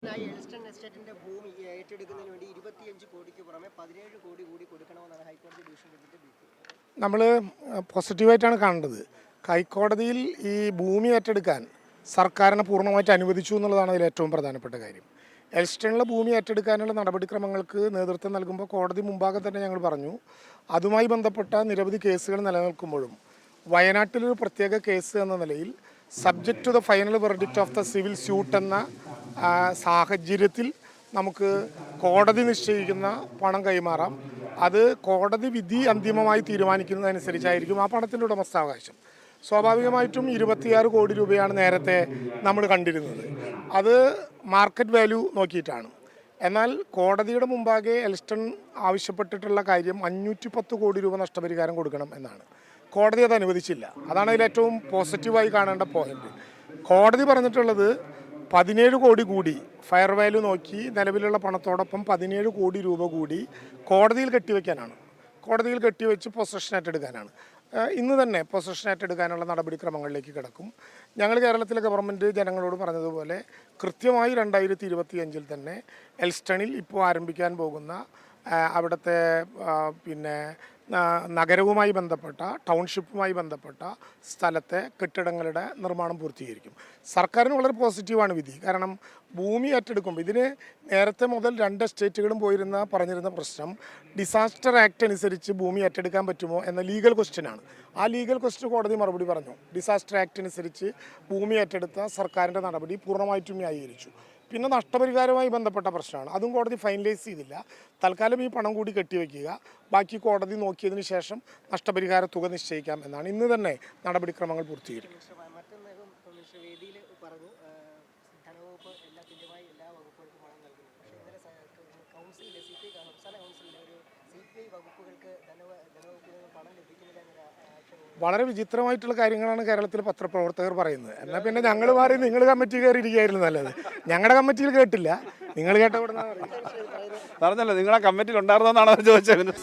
Elston എസ്റ്റേറ്റിന്റെ ഭൂമി ഏറ്റെടുക്കുന്നതിന് വേണ്ടി 25 കോടിക്ക് പുറമെ 17 കോടി കൂടി കൊടുക്കണമെന്നാണ് ഹൈക്കോടതി ഡിവിഷൻ ബെഞ്ചിന്റെ വിധി. നമ്മൾ പോസിറ്റീവായിട്ടാണ് കാണേണ്ടത്. ഹൈക്കോടതിയിൽ ഈ ഭൂമി ഏറ്റെടുക്കാൻ സർക്കാരിനെ പൂർണ്ണമായിട്ട് അനുവദിച്ചു എന്നുള്ളതാണ് അതിൽ ഏറ്റവും പ്രധാനപ്പെട്ട കാര്യം. എൽസ്റ്റണിലെ ഭൂമി ഏറ്റെടുക്കാനുള്ള നടപടിക്രമങ്ങൾക്ക് നേതൃത്വം നൽകുമ്പോൾ കോടതി മുമ്പാകെ തന്നെ ഞങ്ങൾ പറഞ്ഞു, അതുമായി ബന്ധപ്പെട്ട നിരവധി കേസുകൾ നിലനിൽക്കുമ്പോഴും വയനാട്ടിലൊരു പ്രത്യേക കേസ് എന്ന നിലയിൽ subject to the final verdict of the civil suit എന്ന സാഹചര്യത്തിൽ നമുക്ക് കോടതി നിശ്ചയിക്കുന്ന പണം കൈമാറാം. അത് കോടതി വിധി അന്തിമമായി തീരുമാനിക്കുന്നതനുസരിച്ചായിരിക്കും ആ പണത്തിൻ്റെ ഉടമസ്ഥാവകാശം. സ്വാഭാവികമായിട്ടും 26 കോടി രൂപയാണ് നേരത്തെ നമ്മൾ കണ്ടിരുന്നത്. അത് മാർക്കറ്റ് വാല്യൂ നോക്കിയിട്ടാണ്. എന്നാൽ കോടതിയുടെ മുമ്പാകെ എൽസ്റ്റൺ ആവശ്യപ്പെട്ടിട്ടുള്ള കാര്യം 510 കോടി രൂപ നഷ്ടപരിഹാരം കൊടുക്കണം എന്നാണ്. കോടതി അത് അനുവദിച്ചില്ല. അതാണ് അതിൽ ഏറ്റവും പോസിറ്റീവായി കാണേണ്ട പോയിന്റ്. കോടതി പറഞ്ഞിട്ടുള്ളത് 17 കോടി കൂടി ഫയർ വാല്യൂ നോക്കി നിലവിലുള്ള പണത്തോടൊപ്പം 17 കോടി രൂപ കൂടി കോടതിയിൽ കെട്ടിവെക്കാനാണ്. കോടതിയിൽ കെട്ടിവെച്ച് പൊസഷൻ ഏറ്റെടുക്കാനാണ്. ഇന്ന് തന്നെ പൊസഷൻ ഏറ്റെടുക്കാനുള്ള നടപടിക്രമങ്ങളിലേക്ക് കിടക്കും. ഞങ്ങൾ കേരളത്തിലെ ഗവൺമെൻറ് ജനങ്ങളോട് പറഞ്ഞതുപോലെ കൃത്യമായി 2025 തന്നെ എൽസ്റ്റണിൽ ഇപ്പോൾ ആരംഭിക്കാൻ പോകുന്ന അവിടുത്തെ നഗരവുമായി ബന്ധപ്പെട്ട ടൗൺഷിപ്പുമായി ബന്ധപ്പെട്ട സ്ഥലത്തെ കെട്ടിടങ്ങളുടെ നിർമ്മാണം പൂർത്തീകരിക്കും. സർക്കാരിന് വളരെ പോസിറ്റീവാണ് വിധി. കാരണം ഭൂമി ഏറ്റെടുക്കുമ്പോൾ ഇതിന് നേരത്തെ മുതൽ 2 എസ്റ്റേറ്റുകളും പറഞ്ഞിരുന്ന പ്രശ്നം ഡിസാസ്റ്റർ ആക്ട് അനുസരിച്ച് ഭൂമി ഏറ്റെടുക്കാൻ പറ്റുമോ എന്ന ലീഗൽ ക്വസ്റ്റ്യനാണ്. ആ ലീഗൽ ക്വസ്റ്റ്യൻ കോടതി മറുപടി പറഞ്ഞു. ഡിസാസ്റ്റർ ആക്ട് അനുസരിച്ച് ഭൂമി ഏറ്റെടുത്ത സർക്കാരിൻ്റെ നടപടി പൂർണ്ണമായിട്ടും ന്യായീകരിച്ചു. പിന്നെ നഷ്ടപരിഹാരവുമായി ബന്ധപ്പെട്ട പ്രശ്നമാണ്. അതും കോടതി ഫൈനലൈസ് ചെയ്തില്ല. തൽക്കാലം ഈ പണം കൂടി കെട്ടിവെക്കുക, ബാക്കി കോടതി നോക്കിയതിന് ശേഷം നഷ്ടപരിഹാര തുക നിശ്ചയിക്കാം എന്നാണ്. ഇന്ന് തന്നെ നടപടിക്രമങ്ങൾ പൂർത്തീകരിക്കും. വളരെ വിചിത്രമായിട്ടുള്ള കാര്യങ്ങളാണ് കേരളത്തിലെ പത്രപ്രവർത്തകർ പറയുന്നത്. എന്നാൽ പിന്നെ ഞങ്ങൾ മാറി നിങ്ങൾ കമ്മിറ്റി കയറി ഇരിക്കുകയായിരുന്നു നല്ലത്. ഞങ്ങളുടെ കമ്മിറ്റിയിൽ കേട്ടില്ല, നിങ്ങൾ കേട്ട പറഞ്ഞല്ലോ. നിങ്ങളെ കമ്മിറ്റിയിൽ ഉണ്ടായിരുന്നോന്നാണ് അവർ ചോദിച്ചത്.